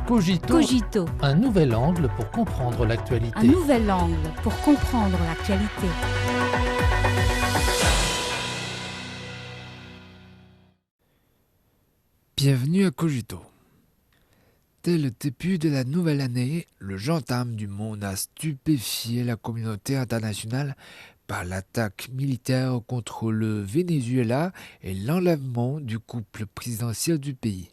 Cogito, un nouvel angle pour comprendre l'actualité. un nouvel angle pour comprendre l'actualité. Bienvenue à Cogito. Dès le début de la nouvelle année, le gendarme du monde a stupéfié la communauté internationale par l'attaque militaire contre le Venezuela et l'enlèvement du couple présidentiel du pays.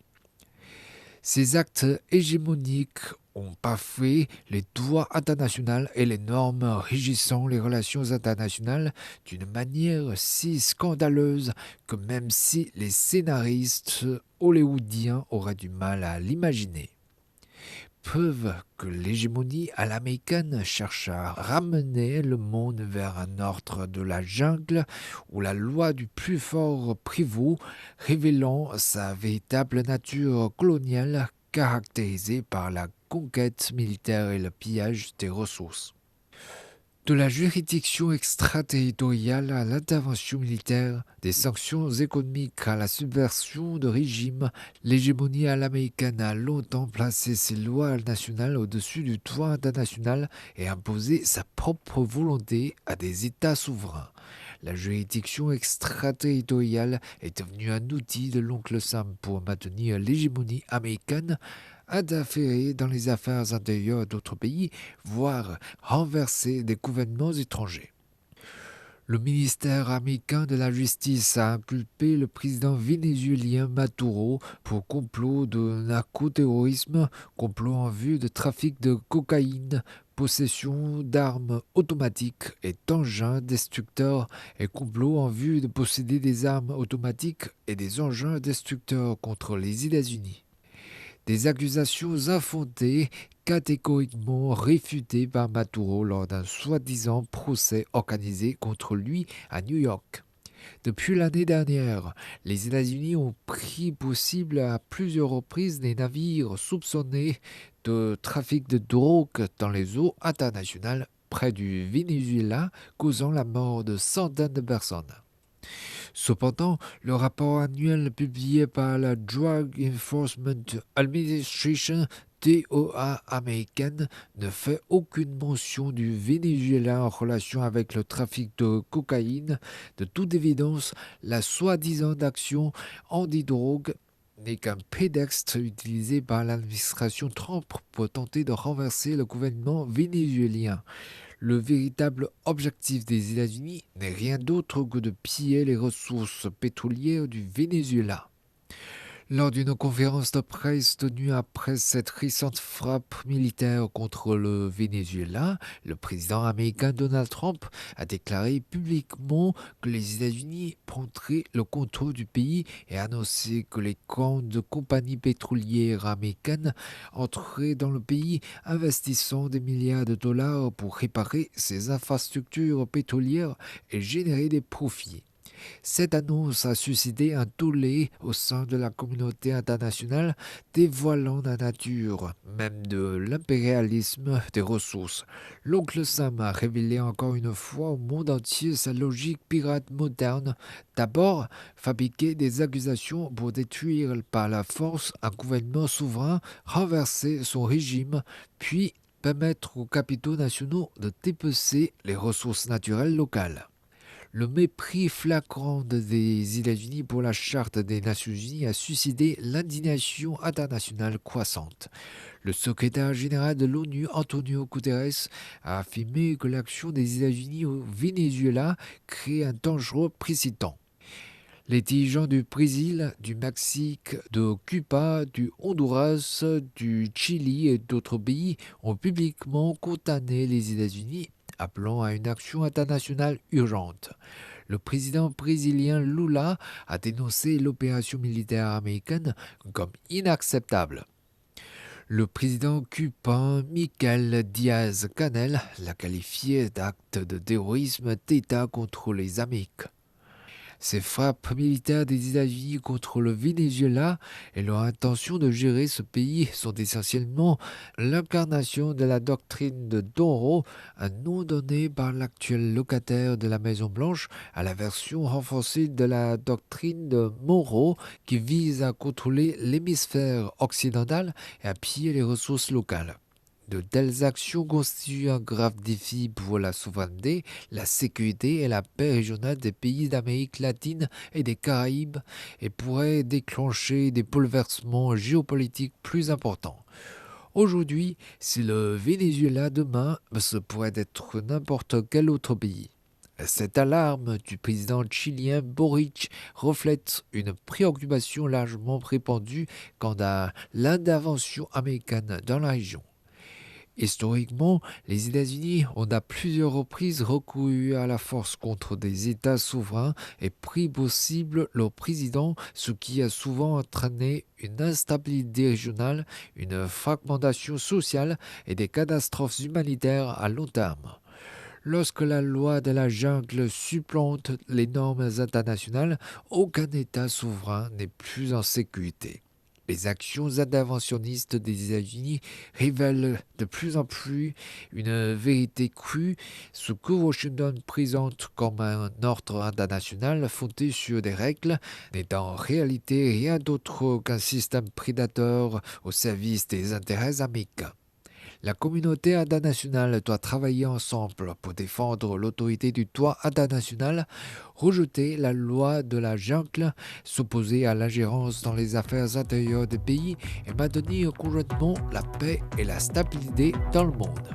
Ces actes hégémoniques ont bafoué les droits internationaux et les normes régissant les relations internationales d'une manière si scandaleuse que même si les scénaristes hollywoodiens auraient du mal à l'imaginer. Preuve que l'hégémonie à l'américaine cherche à ramener le monde vers un ordre de la jungle où la loi du plus fort prévaut, révélant sa véritable nature coloniale caractérisée par la conquête militaire et le pillage des ressources. De la juridiction extraterritoriale à l'intervention militaire, des sanctions économiques à la subversion de régimes, l'hégémonie à l'américaine a longtemps placé ses lois nationales au-dessus du droit international et imposé sa propre volonté à des États souverains. La juridiction extraterritoriale est devenue un outil de l'oncle Sam pour maintenir l'hégémonie américaine, interférer dans les affaires intérieures d'autres pays, voire renverser des gouvernements étrangers. Le ministère américain de la Justice a inculpé le président vénézuélien Maduro pour complot de narcoterrorisme, complot en vue de trafic de cocaïne, possession d'armes automatiques et d'engins destructeurs et complot en vue de posséder des armes automatiques et des engins destructeurs contre les États-Unis. Des accusations infondées catégoriquement réfutées par Maduro lors d'un soi-disant procès organisé contre lui à New York. Depuis l'année dernière, les États-Unis ont pris pour cible à plusieurs reprises des navires soupçonnés de trafic de drogue dans les eaux internationales près du Venezuela, causant la mort de centaines de personnes. Cependant, le rapport annuel publié par la Drug Enforcement Administration DOA américaine ne fait aucune mention du Venezuela en relation avec le trafic de cocaïne. De toute évidence, la soi-disant action anti-drogue n'est qu'un prétexte utilisé par l'administration Trump pour tenter de renverser le gouvernement vénézuélien. Le véritable objectif des États-Unis n'est rien d'autre que de piller les ressources pétrolières du Venezuela. Lors d'une conférence de presse tenue après cette récente frappe militaire contre le Venezuela, le président américain Donald Trump a déclaré publiquement que les États-Unis prendraient le contrôle du pays et annoncé que les grandes compagnies pétrolières américaines entreraient dans le pays, investissant des milliards de dollars pour réparer ses infrastructures pétrolières et générer des profits. Cette annonce a suscité un tollé au sein de la communauté internationale, dévoilant la nature même de l'impérialisme des ressources. L'oncle Sam a révélé encore une fois au monde entier sa logique pirate moderne. D'abord, fabriquer des accusations pour détruire par la force un gouvernement souverain, renverser son régime, puis permettre aux capitaux nationaux de dépecer les ressources naturelles locales. Le mépris flagrant des États-Unis pour la Charte des Nations Unies a suscité l'indignation internationale croissante. Le secrétaire général de l'ONU, Antonio Guterres, a affirmé que l'action des États-Unis au Venezuela crée un dangereux précédent. Les dirigeants du Brésil, du Mexique, de Cuba, du Honduras, du Chili et d'autres pays ont publiquement condamné les États-Unis, appelant à une action internationale urgente. Le président brésilien Lula a dénoncé l'opération militaire américaine comme inacceptable. Le président cubain Miguel Díaz-Canel l'a qualifié d'acte de terrorisme d'État contre les Amériques. Ces frappes militaires des États-Unis contre le Venezuela et leur intention de gérer ce pays sont essentiellement l'incarnation de la doctrine de Doro, un nom donné par l'actuel locataire de la Maison-Blanche à la version renforcée de la doctrine de Monroe qui vise à contrôler l'hémisphère occidental et à piller les ressources locales. De telles actions constituent un grave défi pour la souveraineté, la sécurité et la paix régionale des pays d'Amérique latine et des Caraïbes et pourraient déclencher des bouleversements géopolitiques plus importants. Aujourd'hui, c'est le Venezuela, demain, ce pourrait être n'importe quel autre pays. Cette alarme du président chilien Boric reflète une préoccupation largement répandue quant à l'intervention américaine dans la région. Historiquement, les États-Unis ont à plusieurs reprises recouru à la force contre des États souverains et pris pour cible leur président, ce qui a souvent entraîné une instabilité régionale, une fragmentation sociale et des catastrophes humanitaires à long terme. Lorsque la loi de la jungle supplante les normes internationales, aucun État souverain n'est plus en sécurité. Les actions interventionnistes des États-Unis révèlent de plus en plus une vérité crue, ce que Washington présente comme un ordre international fondé sur des règles n'est en réalité rien d'autre qu'un système prédateur au service des intérêts américains. La communauté internationale doit travailler ensemble pour défendre l'autorité du droit international, rejeter la loi de la jungle, s'opposer à l'ingérence dans les affaires intérieures des pays et maintenir conjointement la paix et la stabilité dans le monde.